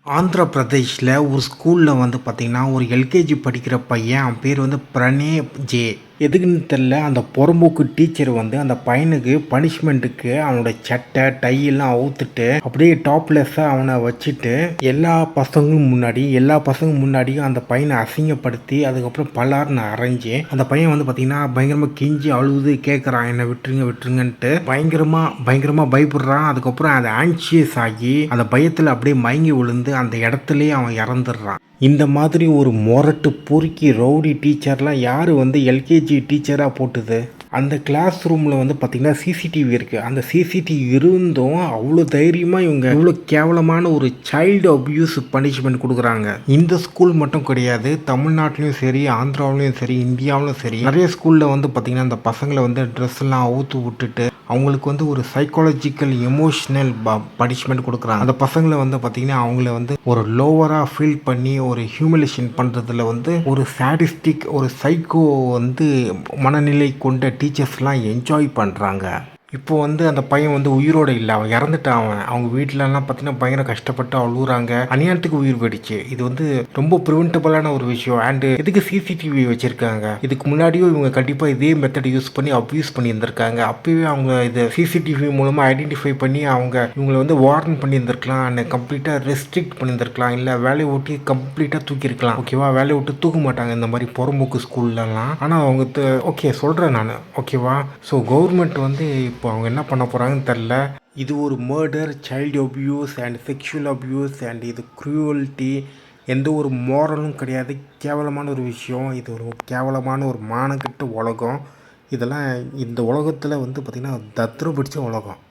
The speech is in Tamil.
ஆந்திர பிரதேஷில ஒரு ஸ்கூல்ல வந்து பார்த்தீங்கன்னா, ஒரு எல்கேஜி படிக்கிற பையன். அவன் பேர் வந்து பிரணேப் ஜே. எதுக்குன்னு தெரியல. அந்த பொறம்போக்கு டீச்சர் வந்து அந்த பையனுக்கு பனிஷ்மெண்ட்டுக்கு அவனோட சட்டை, டை எல்லாம் அவுத்துட்டு, அப்படியே டாப்லெஸ்ஸா அவன வச்சுட்டு, எல்லா பசங்க முன்னாடியும் அந்த பையன அசிங்கப்படுத்தி, அதுக்கப்புறம் பலார்ன்னு அரைஞ்சு, அந்த பையன் வந்து பார்த்தீங்கன்னா, பயங்கரமா கெஞ்சி அழுது கேட்குறான். என்ன விட்டுருங்க விட்டுருங்கன்ட்டு. பயங்கரமா பயப்படுறான். அதுக்கப்புறம் அது ஆன்ஷியஸ் ஆகி, அந்த பயத்துல அப்படியே மயங்கி விழுந்து, அந்த இடத்துலயே அவன் இறந்துடுறான். இந்த மாதிரி ஒரு மொரட்டு பொறுக்கி ரவுடி டீச்சர்லாம் யார் வந்து எல்கேஜி டீச்சராக போட்டுது? அந்த கிளாஸ் ரூமில் வந்து பார்த்திங்கன்னா சிசிடிவி இருக்குது. அந்த சிசிடிவி இருந்தும் அவ்வளோ தைரியமாக இவங்க இவ்வளோ கேவலமான ஒரு சைல்டு அப்யூஸ் பனிஷ்மெண்ட் கொடுக்குறாங்க. இந்த ஸ்கூல் மட்டும் கிடையாது, தமிழ்நாட்டிலையும் சரி, ஆந்திராவிலையும் சரி, இந்தியாவிலும் சரி, நிறைய ஸ்கூலில் வந்து பார்த்திங்கன்னா அந்த பசங்களை வந்து ட்ரெஸ் எல்லாம் அவுத்து விட்டுட்டு அவங்களுக்கு வந்து ஒரு சைக்காலஜிக்கல் எமோஷ்னல் பனிஷ்மெண்ட் கொடுக்குறாங்க. அந்த பசங்களை வந்து பார்த்திங்கன்னா அவங்கள வந்து ஒரு லோவராக ஃபீல் பண்ணி ஒரு ஹியூமிலேஷன் பண்ணுறதுல வந்து ஒரு சாடிஸ்டிக் ஒரு சைக்கோ வந்து மனநிலை கொண்ட டீச்சர்ஸ்லாம் என்ஜாய் பண்ணுறாங்க. இப்போ வந்து அந்த பையன் வந்து உயிரோடு இல்லை, அவன் இறந்துட்டான். அவங்க வீட்டிலலாம் பார்த்தீங்கன்னா பயங்கர கஷ்டப்பட்டு அழுகுறாங்க. அநியாயத்துக்கு உயிர் போயிடுச்சு. இது வந்து ரொம்ப ப்ரிவென்டபுளான ஒரு விஷயம். அண்டு எதுக்கு சிசிடிவி வச்சுருக்காங்க? இதுக்கு முன்னாடியும் இவங்க கண்டிப்பாக இதே மெத்தட் யூஸ் பண்ணி அப்யூஸ் பண்ணியிருந்திருக்காங்க. அப்போவே அவங்க இதை சிசிடிவி மூலமாக ஐடென்டிஃபை பண்ணி இவங்களை வந்து வார்ன் பண்ணியிருந்திருக்கலாம், அண்ட் கம்ப்ளீட்டாக ரெஸ்ட்ரிக்ட் பண்ணியிருந்திருக்கலாம், இல்லை வேலையை விட்டு கம்ப்ளீட்டாக தூக்கியிருக்கலாம். ஓகேவா? வேலையை விட்டு தூக்க மாட்டாங்க இந்த மாதிரி புறம்போக்கு ஸ்கூல்லலாம். ஆனால் அவங்க ஓகே சொல்கிறேன் நான். ஓகேவா? ஸோ கவர்மெண்ட் வந்து இப்போ அவங்க என்ன பண்ண போகிறாங்கன்னு தெரில. இது ஒரு murder, child abuse and sexual abuse and இது க்ரூவல்ட்டி. எந்த ஒரு மோரலும் கிடையாது. கேவலமான ஒரு விஷயம். இது ஒரு கேவலமான ஒரு மானக்கெட்ட உலகம். இதெல்லாம் இந்த உலகத்தில் வந்து பார்த்திங்கன்னா தத்ரூ பிடிச்ச உலகம்.